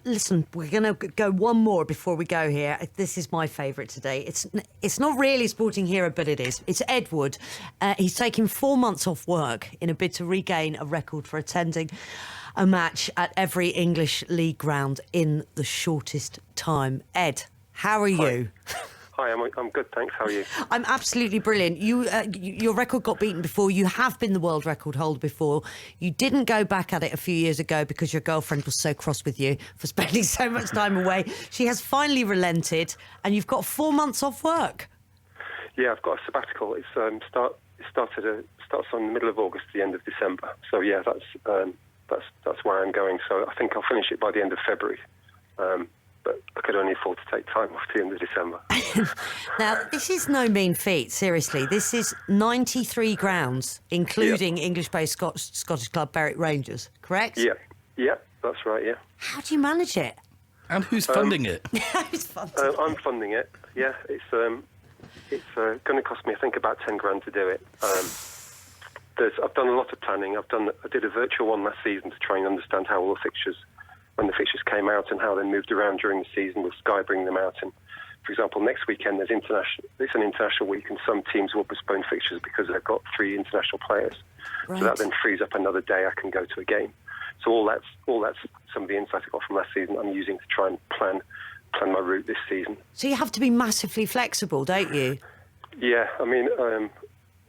Listen, we're going to go one more before we go here. This is my favourite today. It's not really a sporting hero, but it is. It's Ed Wood. He's taken 4 months off work in a bid to regain a record for attending a match at every English league ground in the shortest time. Ed, how are you? Hi, I'm good, thanks. How are you? I'm absolutely brilliant. Your record got beaten before. You have been the world record holder before. You didn't go back at it a few years ago because your girlfriend was so cross with you for spending so much time away. She has finally relented, and you've got 4 months off work. Yeah, I've got a sabbatical. It starts on the middle of August to the end of December. So yeah, that's where I'm going. So I think I'll finish it by the end of February. But I could only afford to take time off to the end of December. Now, this is no mean feat, seriously. This is 93 grounds, including English-based Scottish club Berwick Rangers, correct? Yeah, that's right, yeah. How do you manage it? And who's funding it? Who's funding it? I'm funding it, yeah. It's going to cost me, I think, about 10 grand to do it. I've done a lot of planning. I did a virtual one last season to try and understand how all the fixtures, when the fixtures came out and how they moved around during the season, with Sky bringing them out. And for example, next weekend it's an international week, and some teams will postpone fixtures because they've got 3 international players. Right. So that then frees up another day I can go to a game. So all that's some of the insight I got from last season I'm using to try and plan my route this season. So you have to be massively flexible, don't you? Yeah, I mean,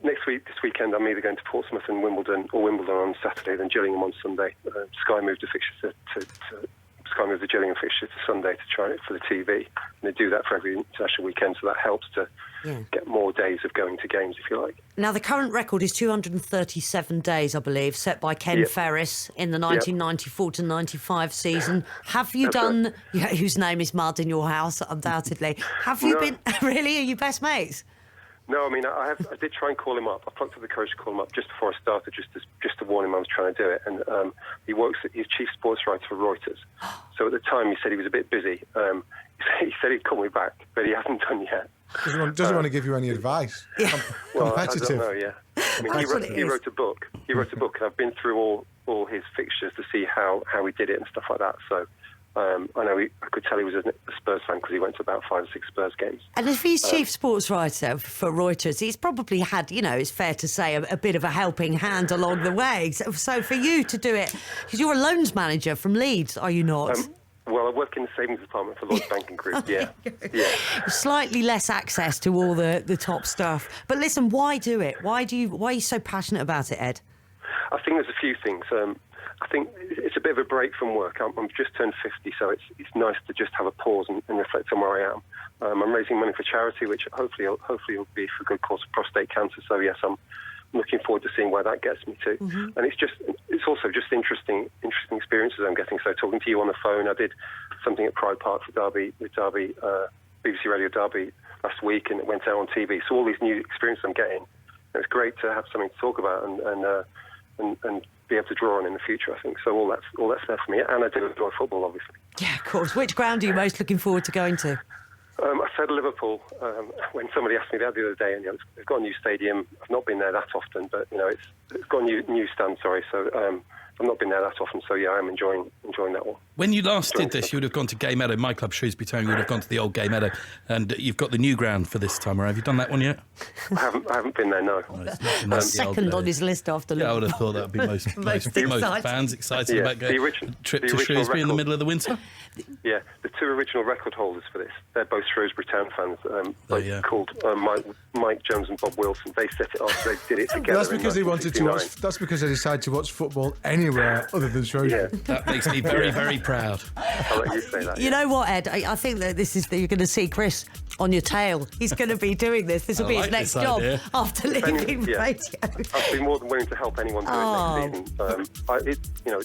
this weekend, I'm either going to Portsmouth and Wimbledon, or Wimbledon on Saturday, then Gillingham on Sunday. Sky moved the fixture Sky moved the Gillingham fixture to Sunday to try it for the TV. And they do that for every international weekend, so that helps to get more days of going to games, if you like. Now, the current record is 237 days, I believe, set by Ken Ferris in the 1994 to 95 season. Have you done... Right. Whose name is mud in your house, undoubtedly. Have you been... Really? Are you best mates? No, I mean, I did try and call him up. I plucked up the courage to call him up just before I started, just to warn him I was trying to do it. And he's chief sports writer for Reuters. So at the time, he said he was a bit busy. He said he'd call me back, but he hasn't done yet. Doesn't want to give you any advice. Well, competitive. I don't know, yeah. I mean, he wrote a book. He wrote a book, and I've been through all his fixtures to see how he did it and stuff like that. So I know I could tell he was a Spurs fan because he went to about 5 or 6 Spurs games. And if he's chief sports writer for Reuters, he's probably had, it's fair to say, a bit of a helping hand along the way. So for you to do it, because you're a loans manager from Leeds, are you not? Well, I work in the savings department for Lloyds Banking Group, yeah. Slightly less access to all the top stuff. But listen, why do it? Why are you so passionate about it, Ed? I think there's a few things. I think it's a bit of a break from work. I'm just turned 50, so it's nice to just have a pause and reflect on where I am. I'm raising money for charity, which hopefully will be for a good cause of prostate cancer. So yes, I'm looking forward to seeing where that gets me to. Mm-hmm. And it's also just interesting experiences I'm getting. So talking to you on the phone, I did something at Pride Park for Derby with BBC Radio Derby last week, and it went out on TV. So all these new experiences I'm getting, it's great to have something to talk about and be able to draw on in the future, I think. So all that's there for me. And I do enjoy football, obviously. Yeah, of course. Which ground are you most looking forward to going to? I said Liverpool when somebody asked me that the other day, and they've got a new stadium. I've not been there that often, but it's got a new stand. Sorry, so I've not been there that often. So yeah, I'm enjoying that one. When you last did this, you would have gone to Gay Meadow. My club, Shrewsbury Town, you would have gone to the old Gay Meadow, and you've got the new ground for this time. Have you done that one yet? I haven't been there. No. Second on his list after Liverpool. I would have thought that would be most fans excited about going trip to Shrewsbury in the middle of the winter. Yeah, the 2 original record holders for this, they're both Shrewsbury Town fans, called Mike Jones and Bob Wilson. They set it up, they did it together. That's because they wanted to watch. That's because they decided to watch football anywhere other than Shrewsbury. Yeah. That makes me very, very proud. I'll let you say that. You know what, Ed? I think that you're going to see Chris on your tail. He's going to be doing this. This will be his next job after leaving radio. I'd be more than willing to help anyone do it next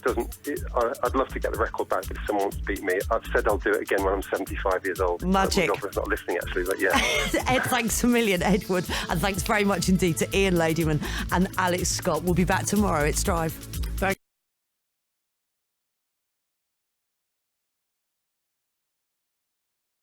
season. I'd love to get the record back, but if someone wants to beat me, I've said I'll do it again when I'm 75 years old. Magic. My girlfriend's not listening, actually, but yeah. Ed, thanks a million, Ed Wood. And thanks very much indeed to Ian Ladyman and Alex Scott. We'll be back tomorrow. It's Drive.